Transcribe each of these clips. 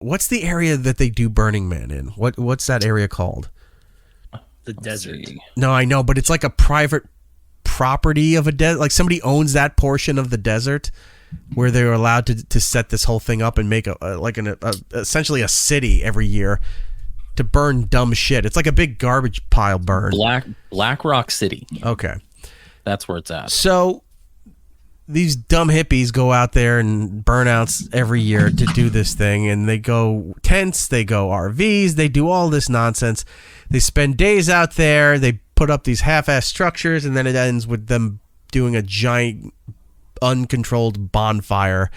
What's the area that they do Burning Man in? What's that area called? The desert. No, I know, but it's like a private property of a desert. Like somebody owns that portion of the desert where they're allowed to set this whole thing up and make essentially a city every year to burn dumb shit. It's like a big garbage pile burn. Black Rock City. Okay. That's where it's at. So these dumb hippies go out there and burnouts every year to do this thing, and they go tents, they go RVs, they do all this nonsense. They spend days out there, they put up these half-ass structures, and then it ends with them doing a giant uncontrolled bonfire,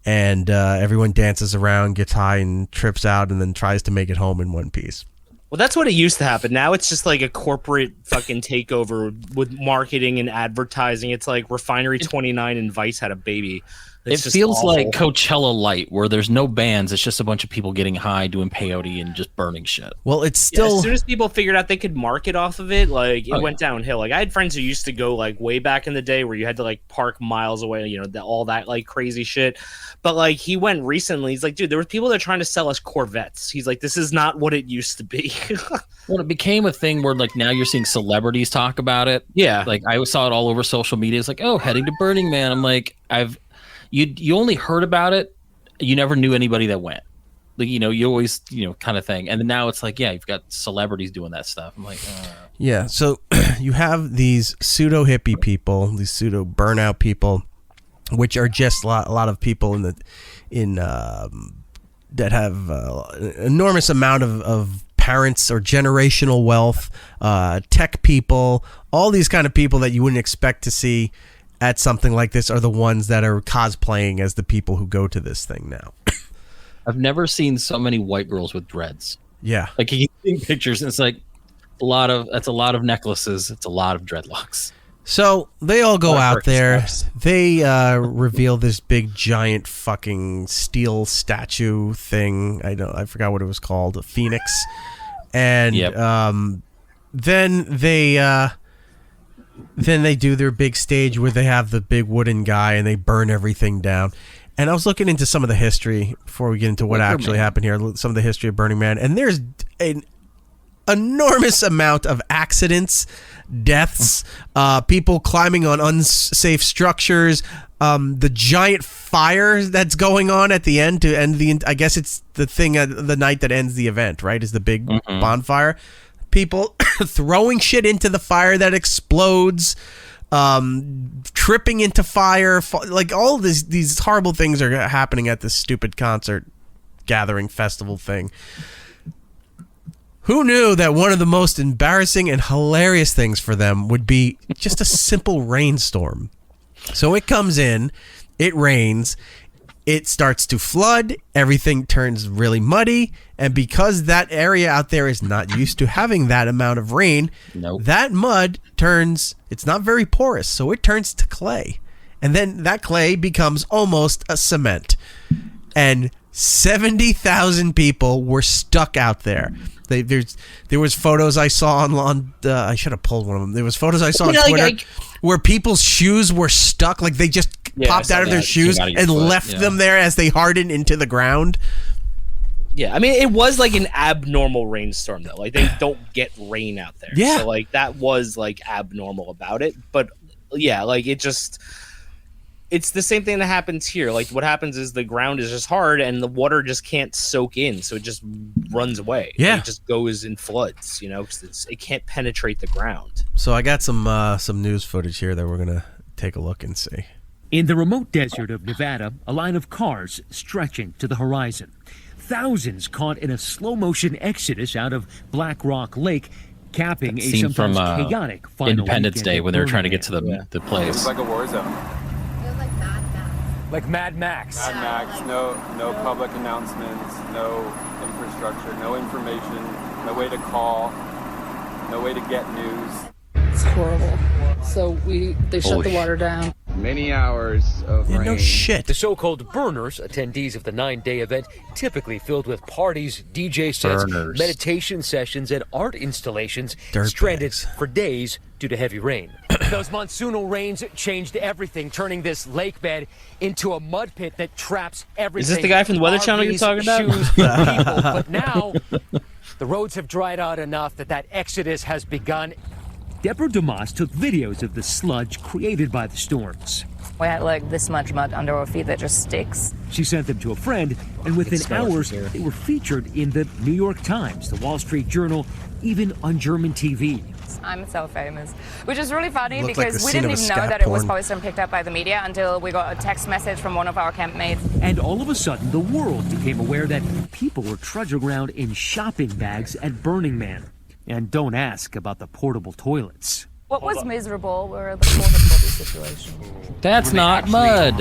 and everyone dances around, gets high, and trips out, and then tries to make it home in one piece. Well, that's what it used to happen. Now it's just like a corporate fucking takeover with marketing and advertising. It's like Refinery 29 and Vice had a baby. It feels awful. Like Coachella Light, where there's no bands. It's just a bunch of people getting high, doing peyote, and just burning shit. Well, it's still... as soon as people figured out they could market off of it, like, it went downhill. Like, I had friends who used to go, like, way back in the day where you had to, like, park miles away, you know, all that, like, crazy shit. But, like, he went recently. He's like, dude, there were people that are trying to sell us Corvettes. He's like, this is not what it used to be. Well, it became a thing where, like, now you're seeing celebrities talk about it. Yeah. Like, I saw it all over social media. It's like, oh, heading to Burning Man. I'm like, You only heard about it. You never knew anybody that went. Like, you know, you always, you know, kind of thing. And then now it's like, yeah, you've got celebrities doing that stuff. I'm like, yeah. So you have these pseudo hippie people, these pseudo burnout people, which are just a lot of people that have enormous amount of parents or generational wealth, tech people, all these kind of people that you wouldn't expect to see at something like this are the ones that are cosplaying as the people who go to this thing now. I've never seen so many white girls with dreads. Yeah. Like, you see pictures and it's like that's a lot of necklaces. It's a lot of dreadlocks. So they all go out there. They reveal this big giant fucking steel statue thing. I forgot what it was called, a phoenix. And then they do their big stage where they have the big wooden guy and they burn everything down. And I was looking into some of the history before we get into what actually happened here, some of the history of Burning Man. And there's an enormous amount of accidents, deaths, people climbing on unsafe structures, the giant fire that's going on at the end to end I guess it's the thing the night that ends the event, right? Is the big bonfire. People throwing shit into the fire that explodes, tripping into fire, like all these horrible things are happening at this stupid concert gathering festival thing. Who knew that one of the most embarrassing and hilarious things for them would be just a simple rainstorm? So it comes in, it rains, it starts to flood, everything turns really muddy, and because that area out there is not used to having that amount of rain, that mud it's not very porous, so it turns to clay. And then that clay becomes almost a cement. And 70,000 people were stuck out there. There was photos I saw on I should have pulled one of them. There was photos I saw on Twitter where people's shoes were stuck, like they just popped out of their shoes and left them there as they hardened into the ground. Yeah, I mean, it was like an abnormal rainstorm, though. Like, they don't get rain out there. Yeah. So, like, that was, like, abnormal about it. But, yeah, like, it's the same thing that happens here. Like, what happens is the ground is just hard and the water just can't soak in, so it just runs away. Yeah. It just goes in floods, you know, because it can't penetrate the ground. So I got some news footage here that we're going to take a look and see. In the remote desert of Nevada, a line of cars stretching to the horizon. Thousands caught in a slow-motion exodus out of Black Rock Lake, capping a sometimes chaotic final Independence Day when they were trying to get to the place. It's like a war zone. Feels like Mad Max. Like Mad Max. Mad Max, no public announcements, no infrastructure, no information, no way to call, no way to get news. It's horrible. So they shut the water down. Many hours of Yeah, rain. no shit. The so-called burners, attendees of the 9-day event, typically filled with parties, DJ sets, Burners. meditation sessions, and art installations, Dirtbags. stranded for days due to heavy rain. Those monsoonal rains changed everything, turning this lake bed into a mud pit that traps everything. Is this the guy from the Weather Channel you're RVs, talking about? shoes, people. But now, the roads have dried out enough that exodus has begun. Deborah DeMoss took videos of the sludge created by the storms. We had like this much mud under our feet that just sticks. She sent them to a friend, and within hours, they were featured in the New York Times, the Wall Street Journal, even on German TV. I'm so famous, which is really funny Looked like because the we scene didn't of a even know scat that it was porn. posted and picked up by the media until we got a text message from one of our campmates. And all of a sudden, the world became aware that people were trudging around in shopping bags at Burning Man. And don't ask about the portable toilets. What was miserable were the porta potty situation. That's not mud.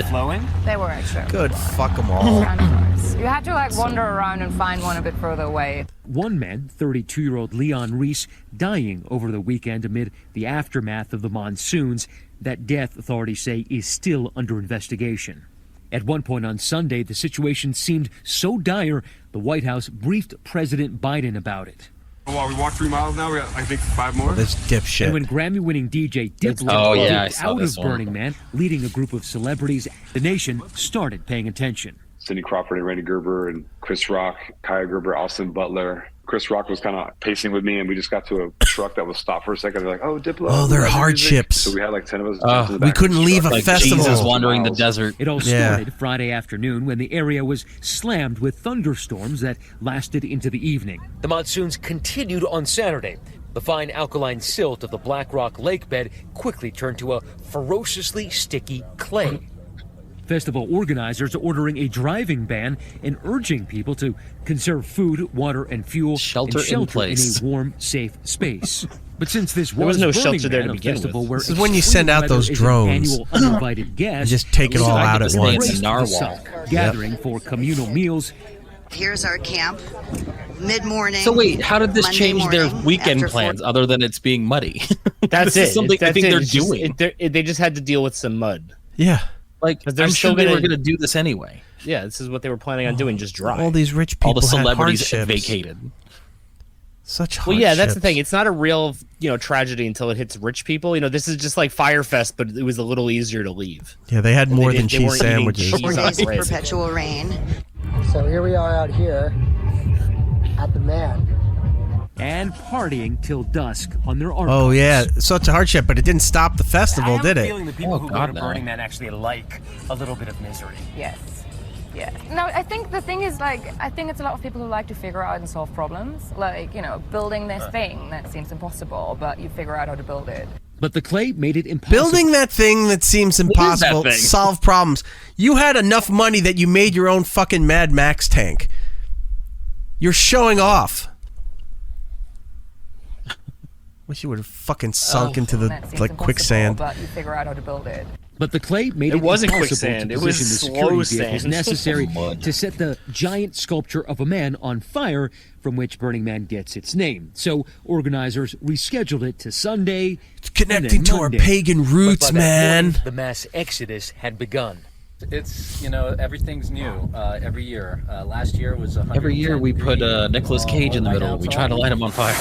They were actually Good, fuck them all. kind of nice. You had to like wander around and find one a bit further away. One man, 32-year-old Leon Reese, dying over the weekend amid the aftermath of the monsoons. That death, authorities say, is still under investigation. At one point on Sunday, the situation seemed so dire, the White House briefed President Biden about it. Well, we walked 3 miles now. We got, I think, 5 more. This dipshit. And when Grammy-winning DJ Diplo Oh, yeah, I dipped saw out this of one. Burning Man, leading a group of celebrities, the nation started paying attention. Cindy Crawford and Randy Gerber and Chris Rock, Kaya Gerber, Austin Butler. Chris Rock was kind of pacing with me, and we just got to a truck that was stopped for a second. They're like, "Oh, Diplo." Oh, they're music. hardships. So we had like 10 of us. Oh, in the we back of couldn't the leave truck. a Like festival. Jesus wandering the desert. It all Yeah. started Friday afternoon when the area was slammed with thunderstorms that lasted into the evening. The monsoons continued on Saturday. The fine alkaline silt of the Black Rock lake bed quickly turned to a ferociously sticky clay. Festival organizers ordering a driving ban and urging people to conserve food, water, and fuel Shelter and in shelter place. a warm, safe space. But since this There was no Burning shelter there Man, to a begin festival with. where This is when you send extreme out those weather is an drones. annual uninvited guest, just take it was all like out a at race once. to the Narwhal. sun, gathering for communal meals. Here's our camp. Mid-morning. So wait, how did this Monday change their morning, weekend after plans other than it's being muddy? That's This is it. something I That's think it. they're It's just- doing. they just had to deal with some mud. Yeah. Like, But they're I'm still sure they gonna- were going to do this anyway. Yeah, this is what they were planning on doing, just dry. All these rich people All the had celebrities hardships. vacated. Such hardships. Well, yeah, that's the thing. It's not a real, tragedy until it hits rich people. This is just like Firefest, but it was a little easier to leave. Yeah, they had more They than didn't- they cheese weren't eating sandwiches. cheese. 4 on days of bread. perpetual rain. So here we are out here at the Man. And partying till dusk on their arm. Oh, yeah. Such a hardship, but it didn't stop the festival, did it? the people who go to Burning Man actually like a little bit of misery. Yes. Yeah. No, I think the thing is I think it's a lot of people who like to figure out and solve problems. Like, building this thing that seems impossible, but you figure out how to build it. But the clay made it impossible. Building that thing that seems impossible, thing? solve problems. You had enough money that you made your own fucking Mad Max tank. You're showing off. Wish you would have fucking sunk into the That seems like impossible, quicksand. but you figure out how to build it. But the clay made It it wasn't impossible quicksand. to It was position the slow security vehicles sand. necessary Mud. to set the giant sculpture of a man on fire from which Burning Man gets its name. So organizers rescheduled it to Sunday. It's connecting to our Monday. pagan roots, But by that man. morning, the mass exodus had begun. It's, everything's new every year. Last year was 110 Every year we put degree, Nicolas Cage in the right middle. now We it's try to all- light him on fire.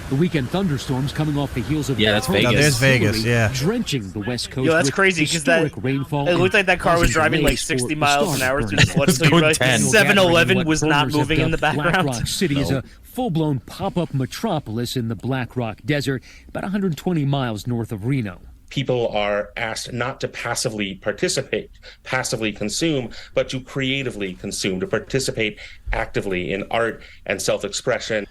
The weekend thunderstorms coming off the heels of Yeah, that's Hurricane Vegas. No, there's Vegas, Hillary yeah. drenching the west coast. Yo, that's with crazy because that historic rainfall it looked like that car was causing driving like delays 60 for miles an the hour start through the flood. So you going realize 10. 7-Eleven What was not burners have moving in the dubbed background. Black Rock City is a full-blown pop-up metropolis in the Black Rock Desert, about 120 miles north of Reno. People are asked not to passively participate, passively consume, but to creatively consume, to participate actively in art and self-expression.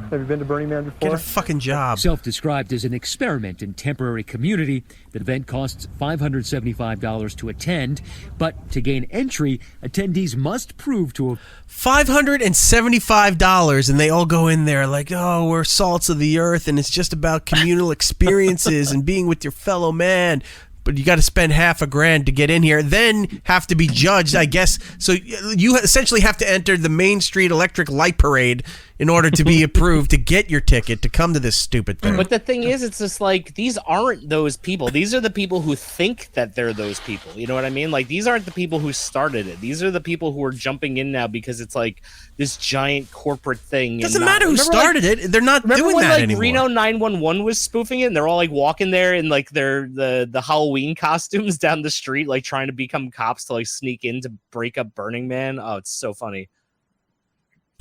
Have you been to Burning Man Get before? a fucking job. Self-described as an experiment in temporary community, the event costs $575 to attend, but to gain entry, attendees must prove to have $575, and they all go in there like, oh, we're salts of the earth, and it's just about communal experiences and being with your fellow man. but you got to spend $500,000 to get in here, then have to be judged, I guess. So you essentially have to enter the Main Street Electric Light Parade in order to be approved to get your ticket to come to this stupid thing. But the thing is, it's just like, these aren't those people. These are the people who think that they're those people. You know what I mean? Like, these aren't the people who started it. These are the people who are jumping in now because it's like this giant corporate thing. Doesn't matter who started it. They're not doing that anymore. Reno 911 was spoofing it, and they're all like walking there in like the Halloween costumes down the street, like trying to become cops to like sneak in to break up Burning Man. Oh, it's so funny.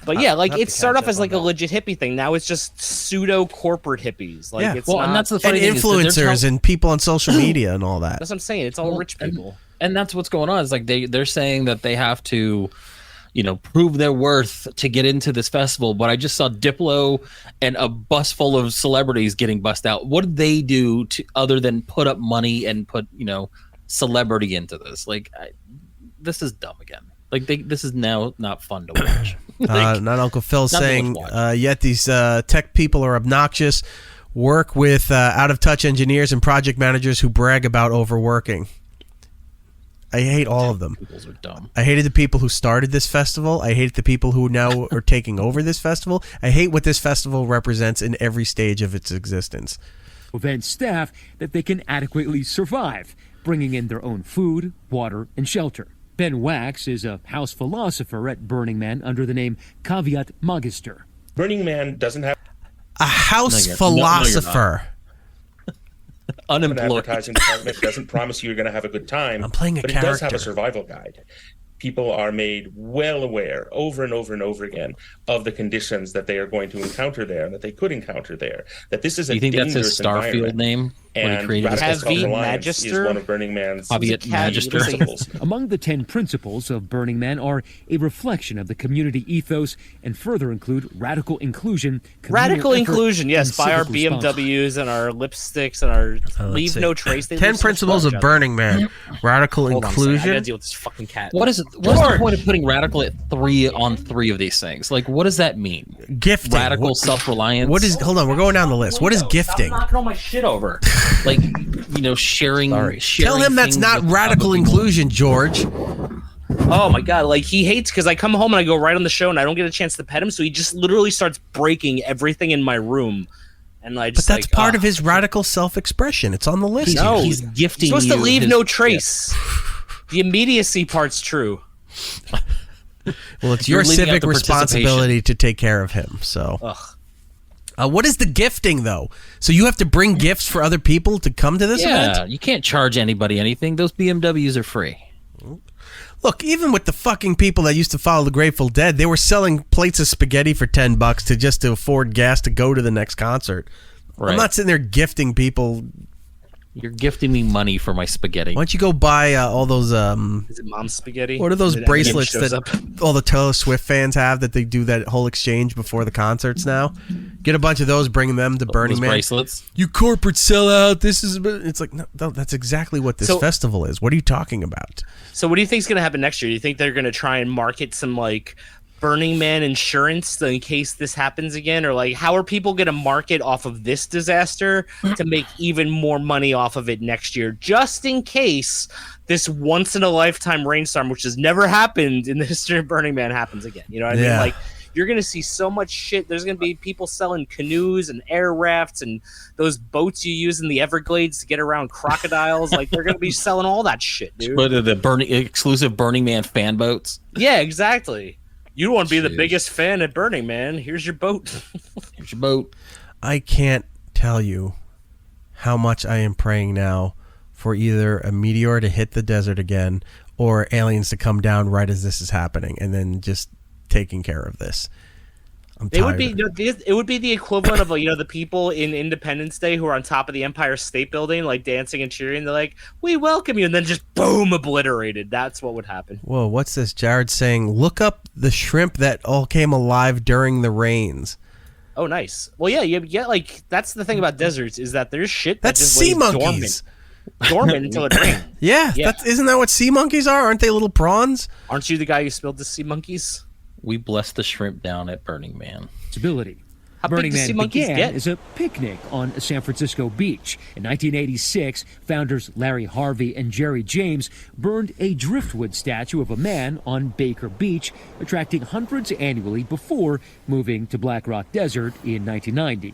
But yeah, like it started off as like a legit hippie thing. Now it's just pseudo corporate hippies. Like it's and that's the funny and influencers and people on social media and all that. That's what I'm saying. It's all rich people. And that's what's going on. Is like they're saying that they have to, prove their worth to get into this festival. But I just saw Diplo and a bus full of celebrities getting bussed out. What did they do other than put up money and put celebrity into this? Like this is dumb again. Like this is now not fun to watch. Not Uncle Phil saying, yet these tech people are obnoxious. Work with out-of-touch engineers and project managers who brag about overworking. I hate all of them. Are dumb. I hated the people who started this festival. I hate the people who now are taking over this festival. I hate what this festival represents in every stage of its existence. Event staff that they can adequately survive, bringing in their own food, water, and shelter. Ben Wax is a house philosopher at Burning Man under the name Caveat Magister. Burning Man doesn't have a house philosopher. Unemployed. An advertising department doesn't promise you're going to have a good time. I'm playing a but character. It does have a survival guide. People are made well aware over and over and over again of the conditions that they are going to encounter there and that they could encounter there. That this is a dangerous that's his Starfield name? And radical self-reliance is one of Burning Man's principles. Among the 10 principles of Burning Man are a reflection of the community ethos and further include radical inclusion. Radical inclusion, yes, by our BMWs and our lipsticks and our leave no trace. 10 principles of Burning Man. Radical inclusion. I gotta deal with this fucking cat. What's the point of putting radical at 3 on 3 of these things? Like, what does that mean? Gifting. Radical self-reliance. Hold on, we're going down the list. What is gifting? Stop knocking all my shit over. Like, sharing. Tell him that's not radical inclusion, George. Oh my god, like he hates because I come home and I go right on the show and I don't get a chance to pet him, so he just literally starts breaking everything in my room. And I just but that's part of his radical self-expression. It's on the list. No, he's gifting. He's supposed to leave no trace. The immediacy part's true. Well, it's your civic responsibility to take care of him. So, what is the gifting though? So you have to bring gifts for other people to come to this event? Yeah, you can't charge anybody anything. Those BMWs are free. Look, even with the fucking people that used to follow the Grateful Dead, they were selling plates of spaghetti for $10 to afford gas to go to the next concert. Right. I'm not sitting there gifting people. You're gifting me money for my spaghetti. Why don't you go buy all those... Is it mom's spaghetti? What are those bracelets that all the Taylor Swift fans have that they do that whole exchange before the concerts now? Get a bunch of those, bring them to Burning Man. Bracelets? You corporate sellout. This is... It's like, no, that's exactly what this festival is. What are you talking about? So what do you think is going to happen next year? Do you think they're going to try and market some, like... Burning Man insurance in case this happens again, or like how are people going to market off of this disaster to make even more money off of it next year, just in case this once in a lifetime rainstorm, which has never happened in the history of Burning Man, happens again? You know what I mean? Like you're going to see so much shit. There's going to be people selling canoes and air rafts and those boats you use in the Everglades to get around crocodiles. Like they're going to be selling all that shit, dude. What are the exclusive Burning Man fan boats? Yeah, exactly. You want to be the biggest fan at Burning Man. Here's your boat. Here's your boat. I can't tell you how much I am praying now for either a meteor to hit the desert again or aliens to come down right as this is happening and then just taking care of this. It would be the equivalent of the people in Independence Day who are on top of the Empire State Building, like dancing and cheering. They're like, "We welcome you," and then just boom, obliterated. That's what would happen. Whoa, what's this? Jared saying, "Look up the shrimp that all came alive during the rains." Oh, nice. Well, yeah, you get that's the thing about deserts is that there's shit that's just sea monkeys. Dormant until it rains. Yeah. Isn't that what sea monkeys are? Aren't they little prawns? Aren't you the guy who spilled the sea monkeys? We bless the shrimp down at Burning Man. Stability. How big Burning do sea Man monkeys began get? as a picnic on a San Francisco beach. In 1986, founders Larry Harvey and Jerry James burned a driftwood statue of a man on Baker Beach, attracting hundreds annually before moving to Black Rock Desert in 1990.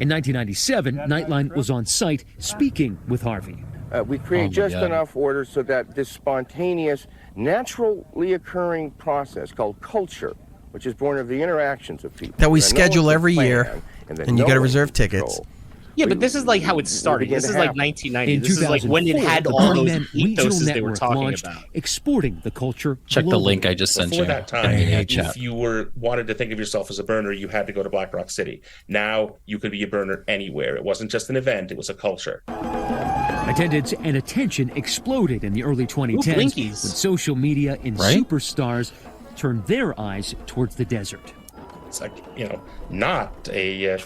In 1997, Nightline was on site speaking with Harvey. We create just enough order so that this spontaneous, naturally occurring process called culture, which is born of the interactions of people. That we schedule every year, and you got to reserve tickets. Yeah, but this is like how it started. This is like 1990. This is like when it had all those ethoses they were talking about. Exporting the culture. Check the link I just sent Before you. that time, if you wanted to think of yourself as a burner, you had to go to Black Rock City. Now you could be a burner anywhere. It wasn't just an event; it was a culture. Attendance and attention exploded in the early 2010s when social media and superstars turned their eyes towards the desert. It's like, not a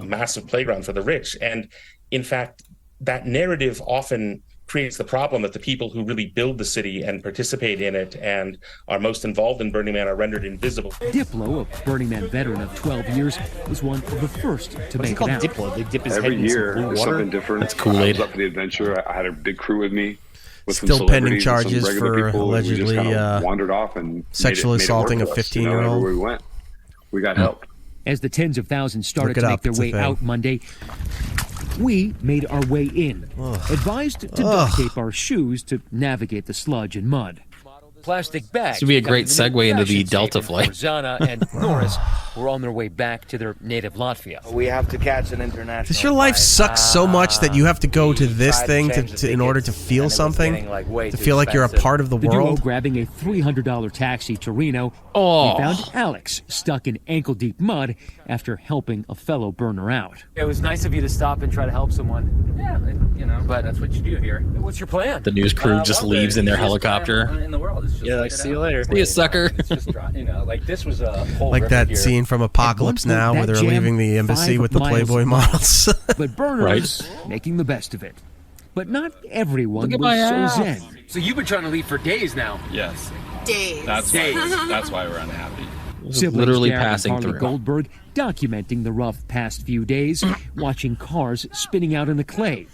massive playground for the rich. And in fact, that narrative often creates the problem that the people who really build the city and participate in it and are most involved in Burning Man are rendered invisible. Diplo, a Burning Man veteran of 12 years, was one of the first to make it out. Diplo? They dip his Every head in year, some blue it's water? something different. That's Kool-Aid. I was up for the adventure. I had a big crew with me. With Still some pending celebrities and some charges regular for people, and we allegedly just kinda wandered off and sexually made it work assaulting a for us, 15-year-old. Everywhere we went, we got help. As the tens of thousands started Look it to make up. their It's a way thing. out Monday, we made our way in, advised to duct tape our shoes to navigate the sludge and mud. Plastic bags. This would be a great segue into the Delta flight. Zana and Norris were on their way back to their native Latvia. We have to catch an international. Does your life suck so much that you have to go to this thing in order to feel something? To feel like you're a part of the The duo world? grabbing a $300 taxi to Reno, Oh. we found Alex stuck in ankle-deep mud after helping a fellow burner out. It was nice of you to stop and try to help someone. Yeah, but that's what you do here. What's your plan? The news crew just well, leaves in their the easiest helicopter. plan in the world. It's just Yeah, like, see you later. See you, sucker. It's just, like this was a whole Like river that here. scene from Apocalypse Now where they're leaving the embassy with the Playboy models. But burners making the best of it. But not everyone Look at was my so ass. zen. So you've been trying to leave for days now. Yes. Days. That's why we're unhappy. Siblings Literally Jared and passing Harley through. Goldberg documenting the rough past few days, watching cars spinning out in the clay.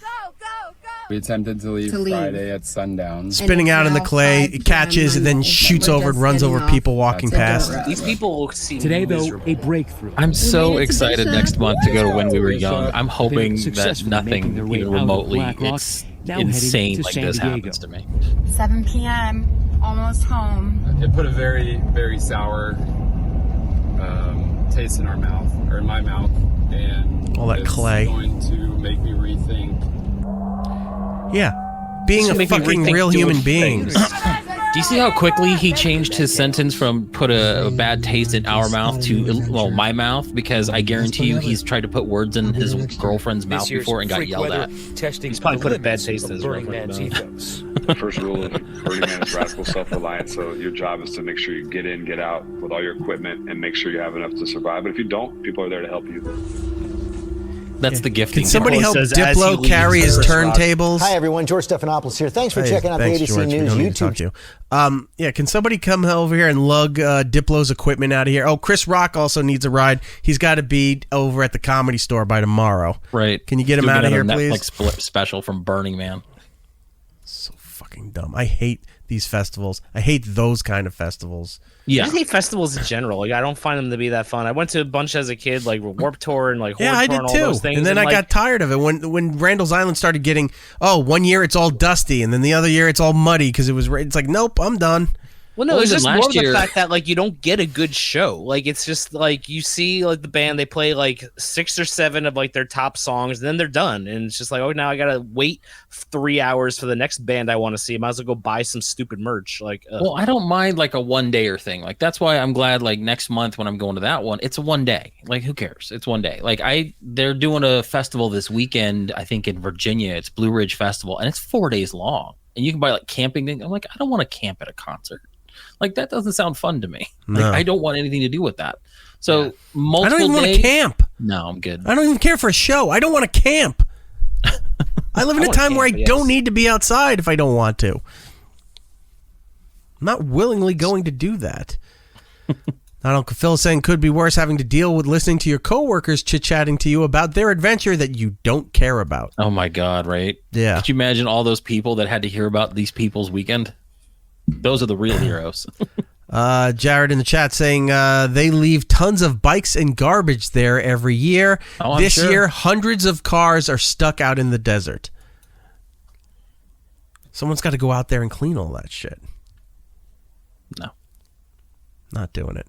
We attempted to leave Friday at sundown. Spinning out in the clay, it catches, and then shoots over and runs over people walking past. These people seem Today, though, miserable. a breakthrough. I'm so excited next month to go to When We Were Young. I'm hoping that Successfully nothing making their way even out of remotely Black Rock, it's now heading insane to like San this Diego. happens to me. 7 p.m. Almost home. It put a very, very sour taste in our mouth, or in my mouth, and All that it's clay. going to make me rethink. Yeah. Being This a will make me fucking rethink real doing human being. things. Do you see how quickly he changed his sentence from put a bad taste in our mouth to, well, my mouth? Because I guarantee you he's tried to put words in his girlfriend's mouth This year's before and got freak yelled weather at. Testing He's probably the put a bad limits taste of in his Burning girlfriend's Man's mouth. ethos. The first rule of Burning Man is radical self-reliance. So your job is to make sure you get in, get out with all your equipment, and make sure you have enough to survive. But if you don't, people are there to help you. That's the gifting. Can somebody help says as he Diplo leaves carry his Chris Rock. turntables? Hi, everyone. George Stephanopoulos here. Thanks for Hey, checking out thanks, the ABC George. We News don't need to talk YouTube. to you. Yeah, can somebody come over here and lug Diplo's equipment out of here? Oh, Chris Rock also needs a ride. He's got to be over at the Comedy Store by tomorrow. Right. Can you get him Do out of here, another please? Netflix split special from Burning Man. So fucking dumb. I hate these festivals. I hate those kind of festivals. I just hate festivals in general. Like, I don't find them to be that fun. I went to a bunch as a kid, like Warped Tour and like Horde Yeah, I Tour did and all too. those things. And then I like, got tired of it when Randall's Island started getting. Oh, 1 year it's all dusty, and then the other year it's all muddy because it was. It's like, nope, I'm done. Well, no, Well, it's even just last more year- the fact that like you don't get a good show. Like it's just like you see like the band, they play like 6 or 7 of like their top songs, and then they're done, and it's just like, oh, now I gotta wait 3 hours for the next band I want to see. Might as well go buy some stupid merch. Like, Well, I don't mind like a 1 dayer thing. Like that's why I'm glad like next month when I'm going to that one, it's a 1 day. Like who cares? It's 1 day. Like they're doing a festival this weekend, I think in Virginia. It's Blue Ridge Festival, and it's 4 days long. And you can buy like camping things. I'm like, I don't want to camp at a concert. Like that doesn't sound fun to me. Like No. I don't want anything to do with that. So multiple I don't even want days- to camp. No, I'm good. I don't even care for a show. I don't want to camp. I live in a wanna time where I camp, don't yes. need to be outside if I don't want to. I'm not willingly going to do that. Not Uncle Phil saying could be worse having to deal with listening to your coworkers chit-chatting to you about their adventure that you don't care about. Oh my God, right? Yeah. Could you imagine all those people that had to hear about these people's weekend? Those are the real heroes. Jared in the chat saying they leave tons of bikes and garbage there every year. Oh, this year, hundreds of cars are stuck out in the desert. Someone's got to go out there and clean all that shit. No. Not doing it.